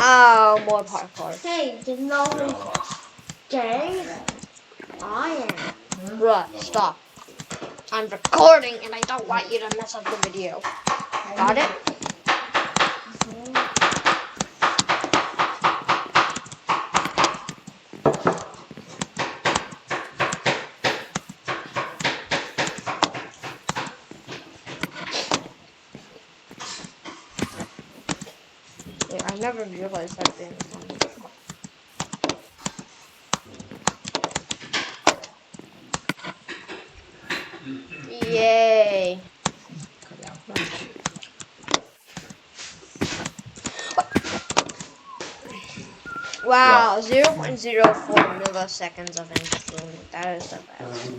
Oh, more parkour. Hey, you know who's gay? I am. Bruh, stop. I'm recording and I don't want you to mess up the video. Got it? Yeah, I never realized that being funny. Yay. Wow, 0.04 milliseconds of improvement. That is the best.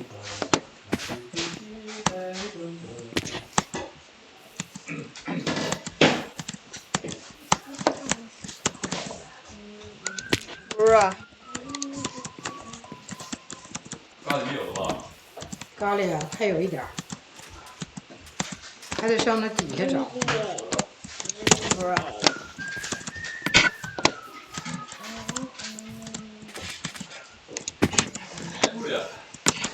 Bruh. 咖喱没有了吧？咖喱啊，还有一点儿，还得上那底下找。Bruh.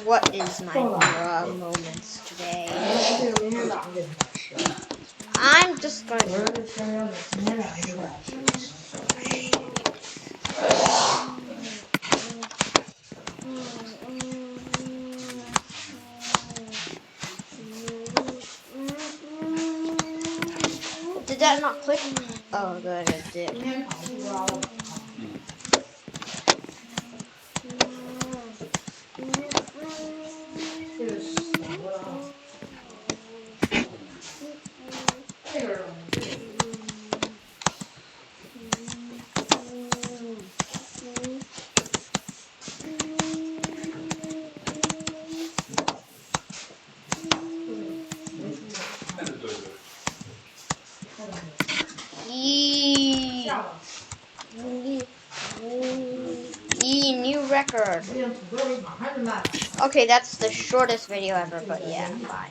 What is my bruh moments today? I'm just going to... Did that not click? Oh, good, it did. New record. Okay, that's the shortest video ever, but yeah, bye.